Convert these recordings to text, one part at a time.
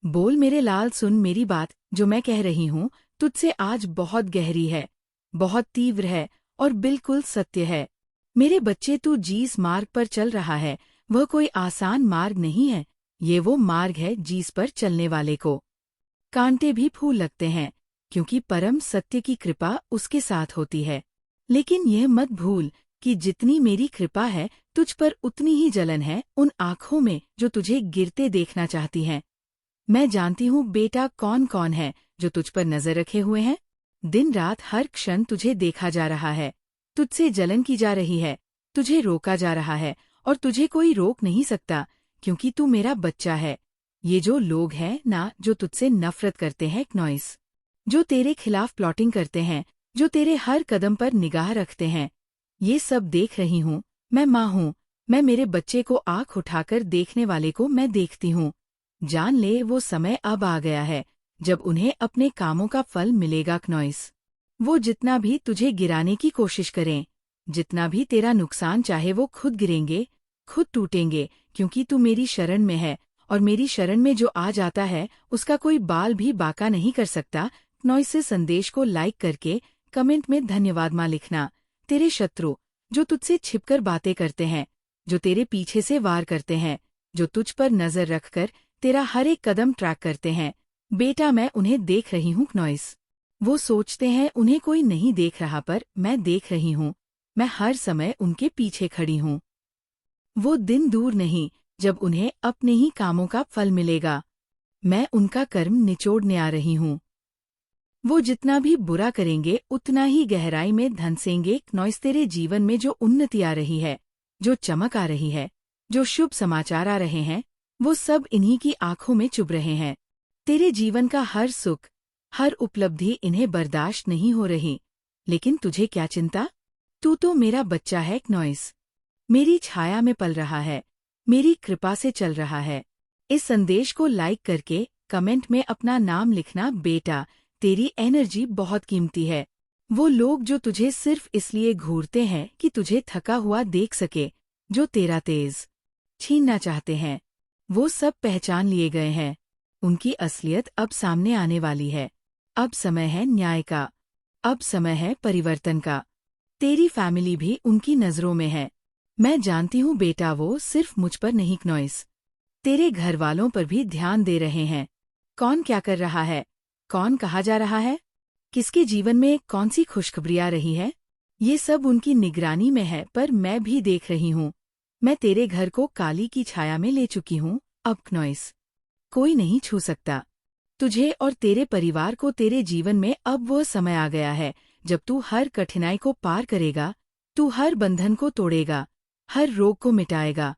बोल मेरे लाल, सुन मेरी बात। जो मैं कह रही हूँ तुझसे आज बहुत गहरी है, बहुत तीव्र है और बिल्कुल सत्य है। मेरे बच्चे, तू जिस मार्ग पर चल रहा है वह कोई आसान मार्ग नहीं है। ये वो मार्ग है जिस पर चलने वाले को कांटे भी फूल लगते हैं, क्योंकि परम सत्य की कृपा उसके साथ होती है। लेकिन यह मत भूल कि जितनी मेरी कृपा है तुझ पर उतनी ही जलन है उन आँखों में जो तुझे गिरते देखना चाहती हैं। मैं जानती हूँ बेटा कौन कौन है जो तुझ पर नजर रखे हुए हैं। दिन रात हर क्षण तुझे देखा जा रहा है, तुझसे जलन की जा रही है, तुझे रोका जा रहा है और तुझे कोई रोक नहीं सकता, क्योंकि तू मेरा बच्चा है। ये जो लोग हैं ना, जो तुझसे नफरत करते हैं क्नॉइस, जो तेरे खिलाफ प्लॉटिंग करते हैं, जो तेरे हर कदम पर निगाह रखते हैं, ये सब देख रही हूँ। मैं माँ हूँ, मैं मेरे बच्चे को आँख उठाकर देखने वाले को मैं देखती हूँ। जान ले, वो समय अब आ गया है जब उन्हें अपने कामों का फल मिलेगा क्नॉइस। वो जितना भी तुझे गिराने की कोशिश करें, जितना भी तेरा नुकसान चाहे, वो खुद गिरेंगे, खुद टूटेंगे, क्योंकि तू मेरी शरण में है और मेरी शरण में जो आ जाता है उसका कोई बाल भी बाका नहीं कर सकता। क्नॉइस से संदेश को लाइक करके कमेंट में धन्यवाद माँ लिखना। तेरे शत्रु जो तुझसे छिपकर बातें करते हैं, जो तेरे पीछे से वार करते हैं, जो तुझ पर नजर रखकर तेरा हर एक कदम ट्रैक करते हैं, बेटा मैं उन्हें देख रही हूँ क्नॉइस। वो सोचते हैं उन्हें कोई नहीं देख रहा, पर मैं देख रही हूँ। मैं हर समय उनके पीछे खड़ी हूँ। वो दिन दूर नहीं जब उन्हें अपने ही कामों का फल मिलेगा। मैं उनका कर्म निचोड़ने आ रही हूँ। वो जितना भी बुरा करेंगे उतना ही गहराई में धंसेंगे क्नॉइस। तेरे जीवन में जो उन्नति आ रही है, जो चमक आ रही है, जो शुभ समाचार आ रहे हैं, वो सब इन्हीं की आंखों में चुभ रहे हैं। तेरे जीवन का हर सुख, हर उपलब्धि इन्हें बर्दाश्त नहीं हो रही। लेकिन तुझे क्या चिंता? तू तो मेरा बच्चा है क्नॉइस, मेरी छाया में पल रहा है, मेरी कृपा से चल रहा है। इस संदेश को लाइक करके कमेंट में अपना नाम लिखना। बेटा, तेरी एनर्जी बहुत कीमती है। वो लोग जो तुझे सिर्फ इसलिए घूरते हैं कि तुझे थका हुआ देख सके, जो तेरा तेज छीनना चाहते हैं, वो सब पहचान लिए गए हैं। उनकी असलियत अब सामने आने वाली है। अब समय है न्याय का, अब समय है परिवर्तन का। तेरी फैमिली भी उनकी नजरों में है। मैं जानती हूँ बेटा, वो सिर्फ मुझ पर नहीं क्नॉइस, तेरे घर वालों पर भी ध्यान दे रहे हैं। कौन क्या कर रहा है, कौन कहाँ जा रहा है, किसके जीवन में कौन सी खुशखबरी आ रही है, ये सब उनकी निगरानी में है। पर मैं भी देख रही हूँ। मैं तेरे घर को काली की छाया में ले चुकी हूँ। अब क्नॉइस कोई नहीं छू सकता तुझे और तेरे परिवार को। तेरे जीवन में अब वह समय आ गया है जब तू हर कठिनाई को पार करेगा, तू हर बंधन को तोड़ेगा, हर रोग को मिटाएगा।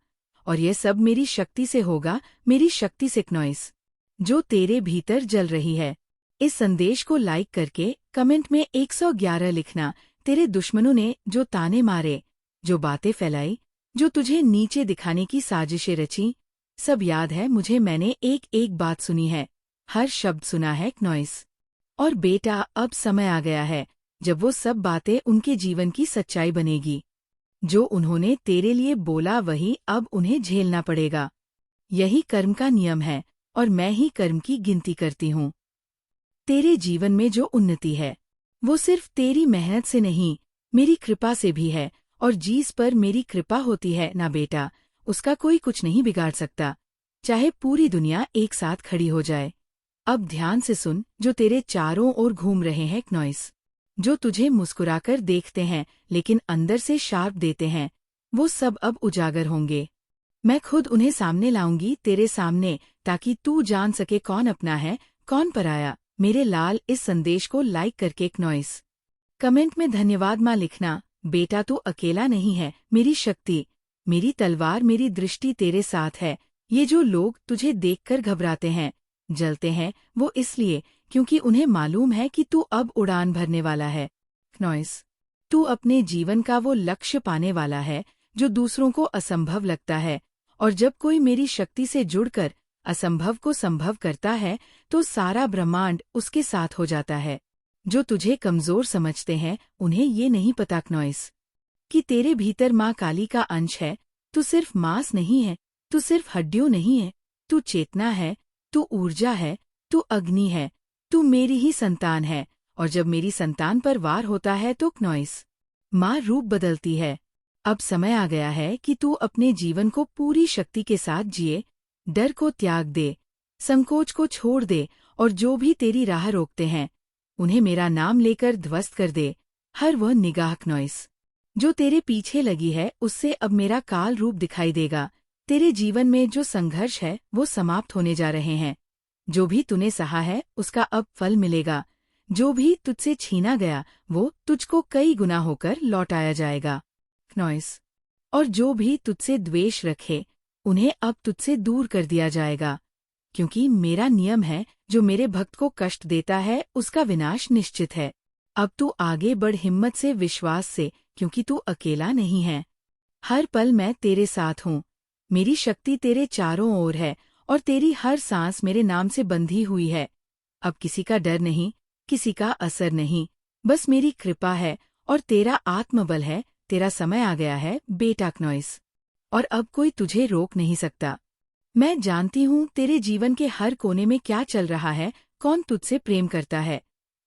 और यह सब मेरी शक्ति से होगा, मेरी शक्ति से क्नॉइस, जो तेरे भीतर जल रही है। इस संदेश को लाइक करके कमेंट में 111 लिखना। तेरे दुश्मनों ने जो ताने मारे, जो बातें फैलाई, जो तुझे नीचे दिखाने की साजिशें रची, सब याद है मुझे। मैंने एक एक बात सुनी है, हर शब्द सुना है क्नॉइस। और बेटा, अब समय आ गया है जब वो सब बातें उनके जीवन की सच्चाई बनेगी। जो उन्होंने तेरे लिए बोला वही अब उन्हें झेलना पड़ेगा। यही कर्म का नियम है और मैं ही कर्म की गिनती करती हूँ। तेरे जीवन में जो उन्नति है वो सिर्फ तेरी मेहनत से नहीं, मेरी कृपा से भी है। और जिस पर मेरी कृपा होती है ना बेटा, उसका कोई कुछ नहीं बिगाड़ सकता, चाहे पूरी दुनिया एक साथ खड़ी हो जाए। अब ध्यान से सुन, जो तेरे चारों ओर घूम रहे हैं क्नॉइस, जो तुझे मुस्कुराकर देखते हैं लेकिन अंदर से शार्प देते हैं, वो सब अब उजागर होंगे। मैं खुद उन्हें सामने लाऊंगी तेरे सामने, ताकि तू जान सके कौन अपना है, कौन पराया। मेरे लाल, इस संदेश को लाइक करके क्नॉइस कमेंट में धन्यवाद माँ लिखना। बेटा, तू अकेला नहीं है। मेरी शक्ति, मेरी तलवार, मेरी दृष्टि तेरे साथ है। ये जो लोग तुझे देखकर घबराते हैं, जलते हैं, वो इसलिए क्योंकि उन्हें मालूम है कि तू अब उड़ान भरने वाला है क्नॉइस। तू अपने जीवन का वो लक्ष्य पाने वाला है जो दूसरों को असंभव लगता है। और जब कोई मेरी शक्ति से जुड़कर असंभव को संभव करता है तो सारा ब्रह्मांड उसके साथ हो जाता है। जो तुझे कमजोर समझते हैं उन्हें ये नहीं पता क्नॉइस कि तेरे भीतर माँ काली का अंश है। तू सिर्फ मांस नहीं है, तू सिर्फ हड्डियों नहीं है, तू चेतना है, तू ऊर्जा है, तू अग्नि है, तू मेरी ही संतान है, और जब मेरी संतान पर वार होता है तो क्नॉइस माँ रूप बदलती है। अब समय आ गया है कि तू अपने जीवन को पूरी शक्ति के साथ जिए, डर को त्याग दे, संकोच को छोड़ दे, और जो भी तेरी राह रोकते हैं उन्हें मेरा नाम लेकर ध्वस्त कर दे। हर वह निगाह क्नॉइस जो तेरे पीछे लगी है उससे अब मेरा काल रूप दिखाई देगा। तेरे जीवन में जो संघर्ष है वो समाप्त होने जा रहे हैं। जो भी तूने सहा है उसका अब फल मिलेगा। जो भी तुझसे छीना गया वो तुझको कई गुना होकर लौटाया जाएगा क्नॉइस। और जो भी तुझसे द्वेष रखे उन्हें अब तुझसे दूर कर दिया जाएगा, क्योंकि मेरा नियम है जो मेरे भक्त को कष्ट देता है उसका विनाश निश्चित है। अब तू आगे बढ़ हिम्मत से, विश्वास से, क्योंकि तू अकेला नहीं है। हर पल मैं तेरे साथ हूँ। मेरी शक्ति तेरे चारों ओर है और तेरी हर सांस मेरे नाम से बंधी हुई है। अब किसी का डर नहीं, किसी का असर नहीं, बस मेरी कृपा है और तेरा आत्मबल है। तेरा समय आ गया है बेटा क्नॉइस, और अब कोई तुझे रोक नहीं सकता। मैं जानती हूँ तेरे जीवन के हर कोने में क्या चल रहा है, कौन तुझसे प्रेम करता है,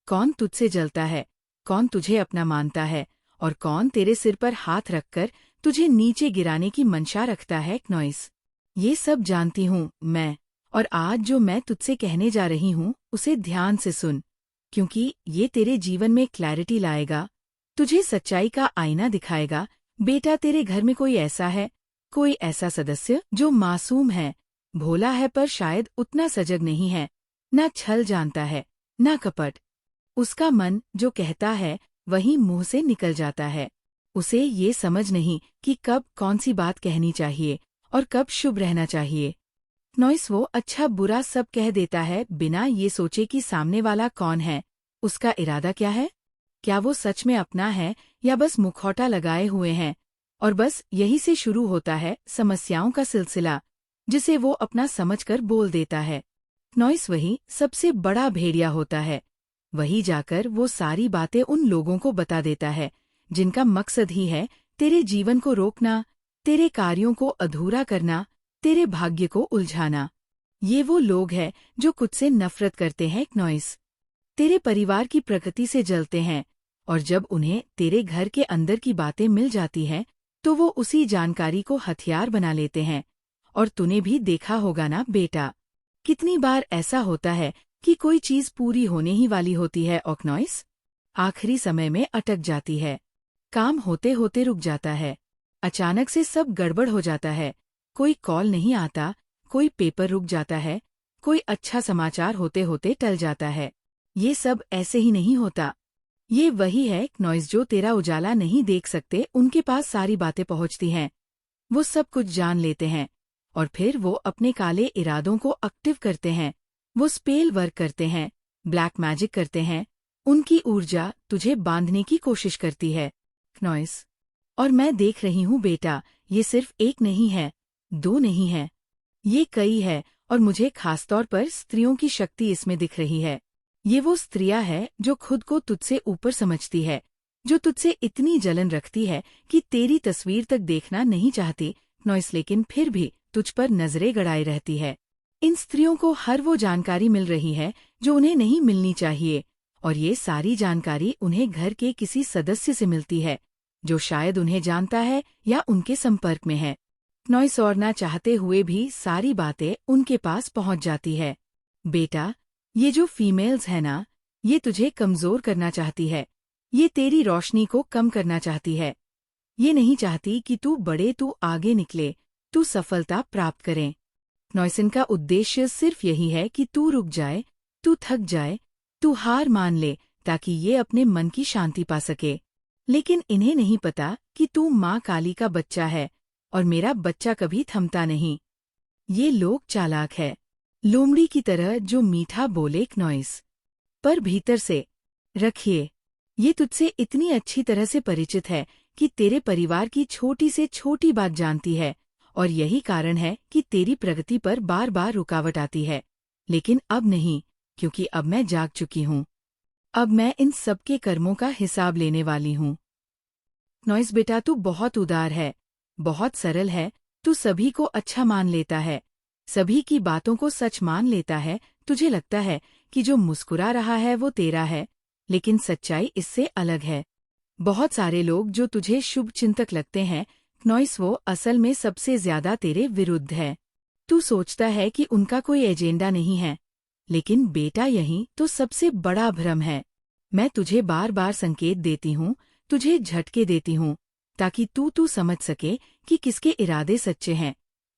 कौन तुझसे जलता है, कौन तुझे अपना मानता है, और कौन तेरे सिर पर हाथ रखकर तुझे नीचे गिराने की मंशा रखता है क्नॉइस। ये सब जानती हूँ मैं, और आज जो मैं तुझसे कहने जा रही हूँ उसे ध्यान से सुन, क्योंकि ये तेरे जीवन में क्लैरिटी लाएगा, तुझे सच्चाई का आईना दिखाएगा। बेटा, तेरे घर में कोई ऐसा है, कोई ऐसा सदस्य जो मासूम है, भोला है पर शायद उतना सजग नहीं है, ना छल जानता है, ना कपट। उसका मन जो कहता है वही मुंह से निकल जाता है। उसे ये समझ नहीं कि कब कौन सी बात कहनी चाहिए और कब शुभ रहना चाहिए। नॉइस वो अच्छा बुरा सब कह देता है बिना ये सोचे कि सामने वाला कौन है, उसका इरादा क्या है, क्या वो सच में अपना है या बस मुखौटा लगाए हुए हैं। और बस यही से शुरू होता है समस्याओं का सिलसिला, जिसे वो अपना समझकर बोल देता है। नॉइस वही सबसे बड़ा भेड़िया होता है। वही जाकर वो सारी बातें उन लोगों को बता देता है जिनका मकसद ही है तेरे जीवन को रोकना, तेरे कार्यों को अधूरा करना, तेरे भाग्य को उलझाना। ये वो लोग हैं जो कुछ से नफरत करते हैं क्नॉइस, तेरे परिवार की प्रकृति से जलते हैं, और जब उन्हें तेरे घर के अंदर की बातें मिल जाती हैं तो वो उसी जानकारी को हथियार बना लेते हैं। और तूने भी देखा होगा ना बेटा, कितनी बार ऐसा होता है कि कोई चीज पूरी होने ही वाली होती है और क्नॉइस आखिरी समय में अटक जाती है, काम होते होते रुक जाता है, अचानक से सब गड़बड़ हो जाता है, कोई कॉल नहीं आता, कोई पेपर रुक जाता है, कोई अच्छा समाचार होते होते टल जाता है। ये सब ऐसे ही नहीं होता। ये वही है क्नॉइस जो तेरा उजाला नहीं देख सकते, उनके पास सारी बातें पहुंचती हैं, वो सब कुछ जान लेते हैं, और फिर वो अपने काले इरादों को एक्टिव करते हैं। वो स्पेल वर्क करते हैं, ब्लैक मैजिक करते हैं, उनकी ऊर्जा तुझे बांधने की कोशिश करती है क्नॉइस। और मैं देख रही हूँ बेटा, ये सिर्फ एक नहीं है, दो नहीं है, ये कई है, और मुझे खासतौर पर स्त्रियों की शक्ति इसमें दिख रही है। ये वो स्त्रियां है जो खुद को तुझसे ऊपर समझती है, जो तुझसे इतनी जलन रखती है कि तेरी तस्वीर तक देखना नहीं चाहती नॉइस, लेकिन फिर भी तुझ पर नजरें गड़ाए रहती है। इन स्त्रियों को हर वो जानकारी मिल रही है जो उन्हें नहीं मिलनी चाहिए, और ये सारी जानकारी उन्हें घर के किसी सदस्य से मिलती है जो शायद उन्हें जानता है या उनके संपर्क में है नॉइस, और ना चाहते हुए भी सारी बातें उनके पास पहुंच जाती है। बेटा, ये जो फीमेल्स है ना, ये तुझे कमजोर करना चाहती है, ये तेरी रोशनी को कम करना चाहती है। ये नहीं चाहती कि तू बढ़े, तू आगे निकले, तू सफलता प्राप्त करे। नॉइसन का उद्देश्य सिर्फ यही है कि तू रुक जाए, तू थक जाए, तू हार मान ले, ताकि ये अपने मन की शांति पा सके। लेकिन इन्हें नहीं पता कि तू माँ काली का बच्चा है, और मेरा बच्चा कभी थमता नहीं। ये लोग चालाक है, लोमड़ी की तरह जो मीठा बोले क्नॉइस, पर भीतर से रखिए। ये तुझसे इतनी अच्छी तरह से परिचित है कि तेरे परिवार की छोटी से छोटी बात जानती है, और यही कारण है कि तेरी प्रगति पर बार बार रुकावट आती है। लेकिन अब नहीं, क्योंकि अब मैं जाग चुकी हूँ। अब मैं इन सबके कर्मों का हिसाब लेने वाली हूँ। नॉइस बेटा, तू बहुत उदार है, बहुत सरल है, तू सभी को अच्छा मान लेता है, सभी की बातों को सच मान लेता है। तुझे लगता है कि जो मुस्कुरा रहा है वो तेरा है, लेकिन सच्चाई इससे अलग है। बहुत सारे लोग जो तुझे शुभ चिंतक लगते हैं, नॉइस, वो असल में सबसे ज्यादा तेरे विरुद्ध है। तू सोचता है कि उनका कोई एजेंडा नहीं है, लेकिन बेटा यही तो सबसे बड़ा भ्रम है। मैं तुझे बार बार संकेत देती हूँ, तुझे झटके देती हूँ, ताकि तू समझ सके कि किसके इरादे सच्चे हैं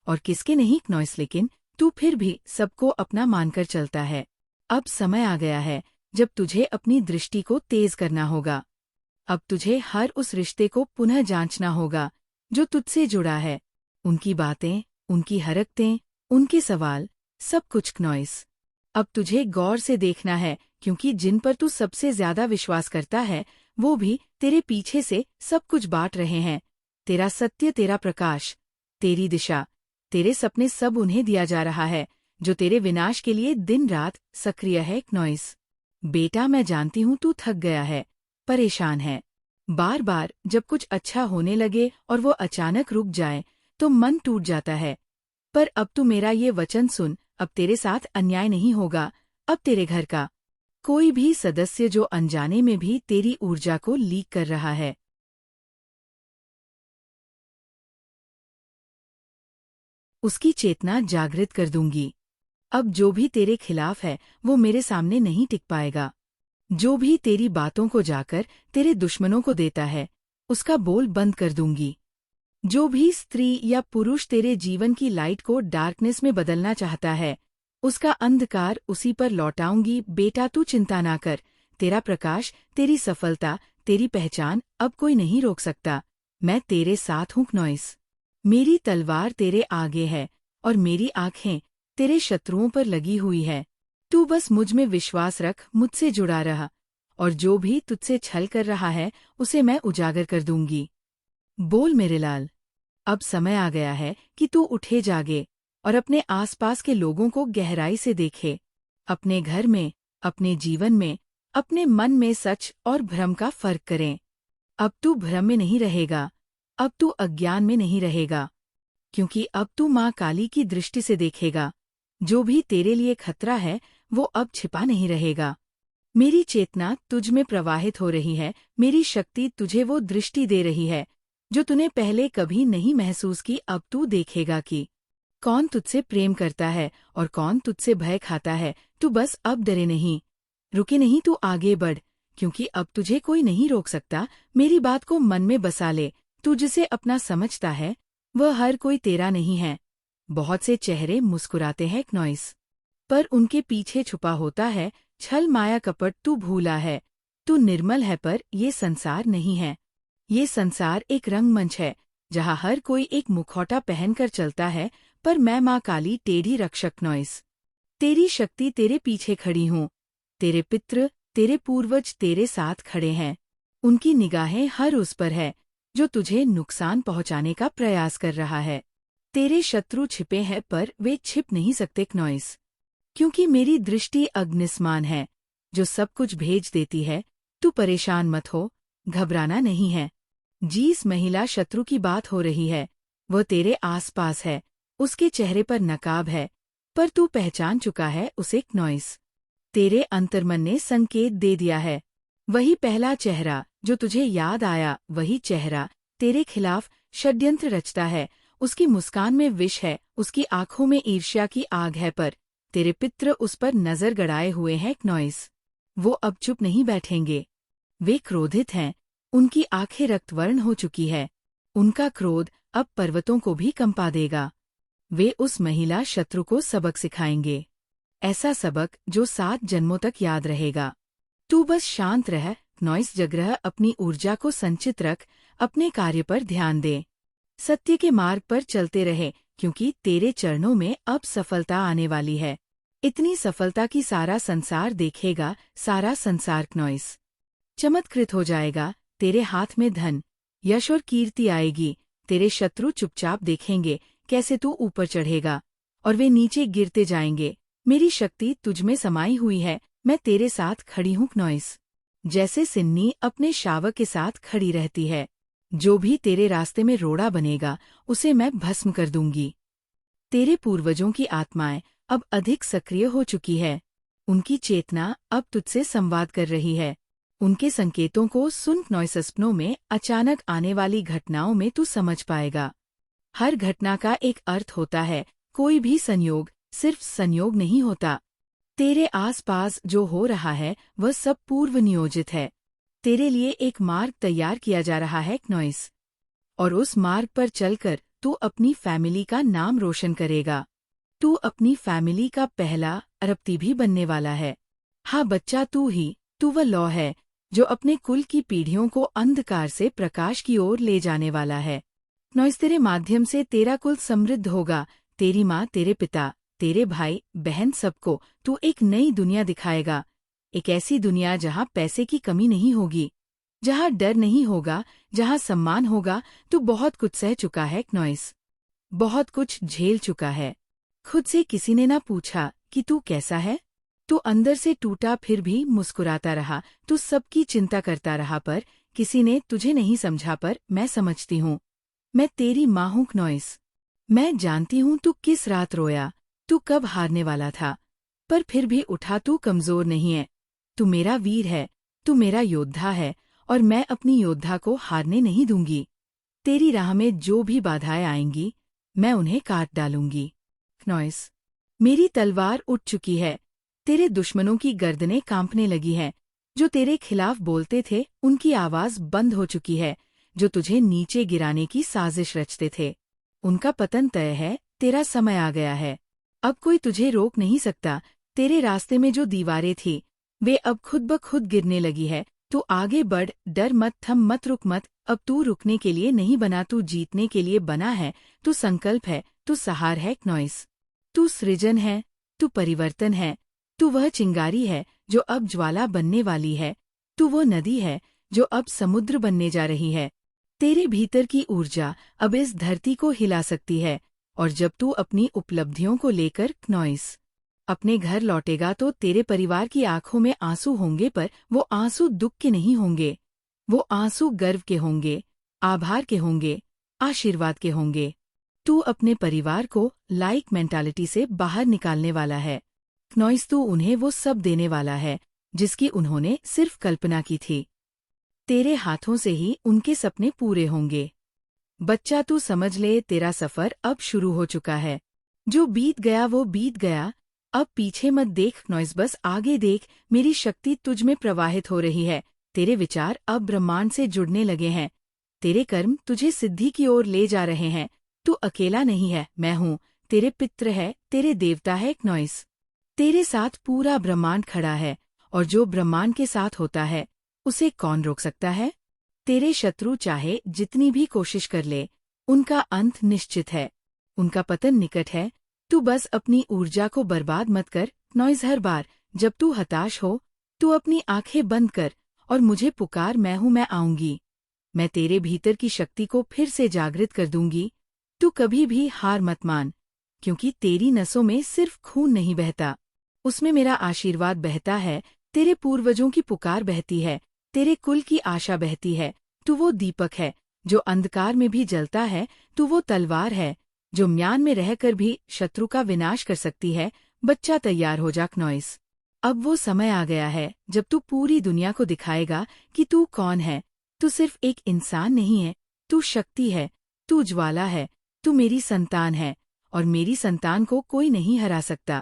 और किसके नहीं, नॉइस। लेकिन तू फिर भी सबको अपना मानकर चलता है। अब समय आ गया है जब तुझे अपनी दृष्टि को तेज करना होगा। अब तुझे हर उस रिश्ते को पुनः जांचना होगा जो तुझसे जुड़ा है। उनकी बातें, उनकी हरकतें, उनके सवाल, सब कुछ, नॉइस। अब तुझे गौर से देखना है, क्योंकि जिन पर तू सबसे ज्यादा विश्वास करता है वो भी तेरे पीछे से सब कुछ बांट रहे हैं। तेरा सत्य, तेरा प्रकाश, तेरी दिशा, तेरे सपने, सब उन्हें दिया जा रहा है जो तेरे विनाश के लिए दिन रात सक्रिय है, नॉइस। बेटा, मैं जानती हूँ तू थक गया है, परेशान है। बार बार जब कुछ अच्छा होने लगे और वो अचानक रुक जाए तो मन टूट जाता है। पर अब तू मेरा ये वचन सुन, अब तेरे साथ अन्याय नहीं होगा। अब तेरे घर का कोई भी सदस्य जो अनजाने में भी तेरी ऊर्जा को लीक कर रहा है, उसकी चेतना जागृत कर दूंगी। अब जो भी तेरे खिलाफ है वो मेरे सामने नहीं टिक पाएगा। जो भी तेरी बातों को जाकर तेरे दुश्मनों को देता है, उसका बोल बंद कर दूंगी। जो भी स्त्री या पुरुष तेरे जीवन की लाइट को डार्कनेस में बदलना चाहता है, उसका अंधकार उसी पर लौटाऊंगी। बेटा, तू चिंता ना कर। तेरा प्रकाश, तेरी सफलता, तेरी पहचान अब कोई नहीं रोक सकता। मैं तेरे साथ हूँ, नॉइस। मेरी तलवार तेरे आगे है और मेरी आंखें तेरे शत्रुओं पर लगी हुई है। तू बस मुझ में विश्वास रख, मुझसे जुड़ा रहा, और जो भी तुझसे छल कर रहा है उसे मैं उजागर कर दूंगी। बोल मेरे लाल। अब समय आ गया है कि तू उठे, जागे और अपने आसपास के लोगों को गहराई से देखे। अपने घर में, अपने जीवन में, अपने मन में सच और भ्रम का फर्क करें। अब तू भ्रम में नहीं रहेगा, अब तू अज्ञान में नहीं रहेगा, क्योंकि अब तू माँ काली की दृष्टि से देखेगा। जो भी तेरे लिए खतरा है वो अब छिपा नहीं रहेगा। मेरी चेतना तुझ में प्रवाहित हो रही है, मेरी शक्ति तुझे वो दृष्टि दे रही है जो तूने पहले कभी नहीं महसूस की। अब तू देखेगा कि कौन तुझसे प्रेम करता है और कौन तुझसे भय खाता है। तू बस अब डरे नहीं, रुके नहीं, तू आगे बढ़, क्योंकि अब तुझे कोई नहीं रोक सकता। मेरी बात को मन में बसा ले, तू जिसे अपना समझता है वह हर कोई तेरा नहीं है। बहुत से चेहरे मुस्कुराते हैं, नॉइस, पर उनके पीछे छुपा होता है छल, माया, कपट। तू भूला है, तू निर्मल है, पर ये संसार नहीं है। ये संसार एक रंगमंच है जहाँ हर कोई एक मुखौटा पहनकर चलता है, पर मैं माँ काली, टेढ़ी रक्षक, नॉइस, तेरी शक्ति तेरे पीछे खड़ी हूँ। तेरे पितृ, तेरे पूर्वज तेरे साथ खड़े हैं। उनकी निगाहें हर उस पर है जो तुझे नुकसान पहुंचाने का प्रयास कर रहा है। तेरे शत्रु छिपे हैं, पर वे छिप नहीं सकते, नॉइस, क्योंकि मेरी दृष्टि अग्निसमान है जो सब कुछ भेज देती है। तू परेशान मत हो, घबराना नहीं है। जिस महिला शत्रु की बात हो रही है वह तेरे आसपास है, उसके चेहरे पर नकाब है, पर तू पहचान चुका है उसे, नॉइस। तेरे अंतर्मन ने संकेत दे दिया है। वही पहला चेहरा जो तुझे याद आया, वही चेहरा तेरे खिलाफ षड्यंत्र रचता है। उसकी मुस्कान में विष है, उसकी आंखों में ईर्ष्या की आग है, पर तेरे पितृ उस पर नजर गड़ाए हुए हैं, नॉइस। वो अब चुप नहीं बैठेंगे, वे क्रोधित हैं, उनकी आंखें रक्तवर्ण हो चुकी है। उनका क्रोध अब पर्वतों को भी कंपा देगा। वे उस महिला शत्रु को सबक सिखाएंगे, ऐसा सबक जो 7 जन्मों तक याद रहेगा। तू बस शांत रह, नॉइस, जगह अपनी ऊर्जा को संचित रख, अपने कार्य पर ध्यान दे, सत्य के मार्ग पर चलते रहे, क्योंकि तेरे चरणों में अब सफलता आने वाली है। इतनी सफलता की सारा संसार देखेगा, सारा संसार, नॉइस, चमत्कृत हो जाएगा। तेरे हाथ में धन, यश और कीर्ति आएगी। तेरे शत्रु चुपचाप देखेंगे कैसे तू ऊपर चढ़ेगा और वे नीचे गिरते जाएंगे। मेरी शक्ति तुझमें समाई हुई है, मैं तेरे साथ खड़ी हूँ, नॉइस, जैसे सिन्नी अपने शावक के साथ खड़ी रहती है। जो भी तेरे रास्ते में रोड़ा बनेगा उसे मैं भस्म कर दूंगी। तेरे पूर्वजों की आत्माएं अब अधिक सक्रिय हो चुकी है। उनकी चेतना अब तुझसे संवाद कर रही है। उनके संकेतों को सुन नॉइस। सपनों में अचानक आने वाली घटनाओं में तू समझ पाएगा। हर घटना का एक अर्थ होता है। कोई भी संयोग सिर्फ संयोग नहीं होता। तेरे आसपास जो हो रहा है वह सब पूर्व नियोजित है। तेरे लिए एक मार्ग तैयार किया जा रहा है नॉइस, और उस मार्ग पर चलकर तू अपनी फैमिली का नाम रोशन करेगा। तू अपनी फैमिली का पहला अरबती भी बनने वाला है। हाँ बच्चा, तू वह लौ है जो अपने कुल की पीढ़ियों को अंधकार से प्रकाश की ओर ले जाने वाला है। नॉइस, तेरे माध्यम से तेरा कुल समृद्ध होगा। तेरी माँ, तेरे पिता, तेरे भाई बहन, सबको तू एक नई दुनिया दिखाएगा। एक ऐसी दुनिया जहाँ पैसे की कमी नहीं होगी, जहाँ डर नहीं होगा, जहाँ सम्मान होगा। तू बहुत कुछ सह चुका है नॉइस, बहुत कुछ झेल चुका है। खुद से किसी ने ना पूछा कि तू कैसा है। तू अंदर से टूटा फिर भी मुस्कुराता रहा। तू सबकी चिंता करता रहा, पर किसी ने तुझे नहीं समझा। पर मैं समझती हूँ। मैं तेरी माँ हूँ नॉइस। मैं जानती हूँ तू किस रात रोया, तू कब हारने वाला था, पर फिर भी उठा। तू कमजोर नहीं है। तू मेरा वीर है, तू मेरा योद्धा है, और मैं अपनी योद्धा को हारने नहीं दूंगी। तेरी राह में जो भी बाधाएं आएंगी, मैं उन्हें काट डालूंगी। नॉइस, मेरी तलवार उठ चुकी है। तेरे दुश्मनों की गर्दनें कांपने लगी हैं। जो तेरे खिलाफ बोलते थे उनकी आवाज बंद हो चुकी है। जो तुझे नीचे गिराने की साजिश रचते थे, उनका पतन तय है। तेरा समय आ गया है। अब कोई तुझे रोक नहीं सकता। तेरे रास्ते में जो दीवारें थी वे अब खुद ब खुद गिरने लगी है। तू आगे बढ़, डर मत, थम मत, रुक मत। अब तू रुकने के लिए नहीं बना, तू जीतने के लिए बना है। तू संकल्प है, तू सहार है नॉइस। तू सृजन है, तू परिवर्तन है। तू वह चिंगारी है जो अब ज्वाला बनने वाली है। तू वो नदी है जो अब समुद्र बनने जा रही है। तेरे भीतर की ऊर्जा अब इस धरती को हिला सकती है। और जब तू अपनी उपलब्धियों को लेकर नॉइस अपने घर लौटेगा तो तेरे परिवार की आंखों में आंसू होंगे, पर वो आंसू दुख के नहीं होंगे। वो आंसू गर्व के होंगे, आभार के होंगे, आशीर्वाद के होंगे। तू अपने परिवार को लाइक मेंटालिटी से बाहर निकालने वाला है नॉइस। तू उन्हें वो सब देने वाला है जिसकी उन्होंने सिर्फ कल्पना की थी। तेरे हाथों से ही उनके सपने पूरे होंगे। बच्चा, तू समझ ले, तेरा सफर अब शुरू हो चुका है। जो बीत गया वो बीत गया। अब पीछे मत देख नॉइस, बस आगे देख। मेरी शक्ति तुझ में प्रवाहित हो रही है। तेरे विचार अब ब्रह्मांड से जुड़ने लगे हैं। तेरे कर्म तुझे सिद्धि की ओर ले जा रहे हैं। तू अकेला नहीं है, मैं हूँ। तेरे पितृ है, तेरे देवता है नॉइस। तेरे साथ पूरा ब्रह्मांड खड़ा है, और जो ब्रह्मांड के साथ होता है उसे कौन रोक सकता है। तेरे शत्रु चाहे जितनी भी कोशिश कर ले, उनका अंत निश्चित है। उनका पतन निकट है। तू बस अपनी ऊर्जा को बर्बाद मत कर नॉइस। हर बार जब तू हताश हो, तू अपनी आंखें बंद कर और मुझे पुकार। मैं हूँ, मैं आऊंगी। मैं तेरे भीतर की शक्ति को फिर से जागृत कर दूंगी। तू कभी भी हार मत मान, क्योंकि तेरी नसों में सिर्फ खून नहीं बहता, उसमें मेरा आशीर्वाद बहता है। तेरे पूर्वजों की पुकार बहती है, तेरे कुल की आशा बहती है। तू वो दीपक है जो अंधकार में भी जलता है। तू वो तलवार है जो म्यान में रहकर भी शत्रु का विनाश कर सकती है। बच्चा, तैयार हो जा नॉइस। अब वो समय आ गया है जब तू पूरी दुनिया को दिखाएगा कि तू कौन है। तू सिर्फ एक इंसान नहीं है, तू शक्ति है, तू ज्वाला है। तू मेरी संतान है, और मेरी संतान को कोई नहीं हरा सकता।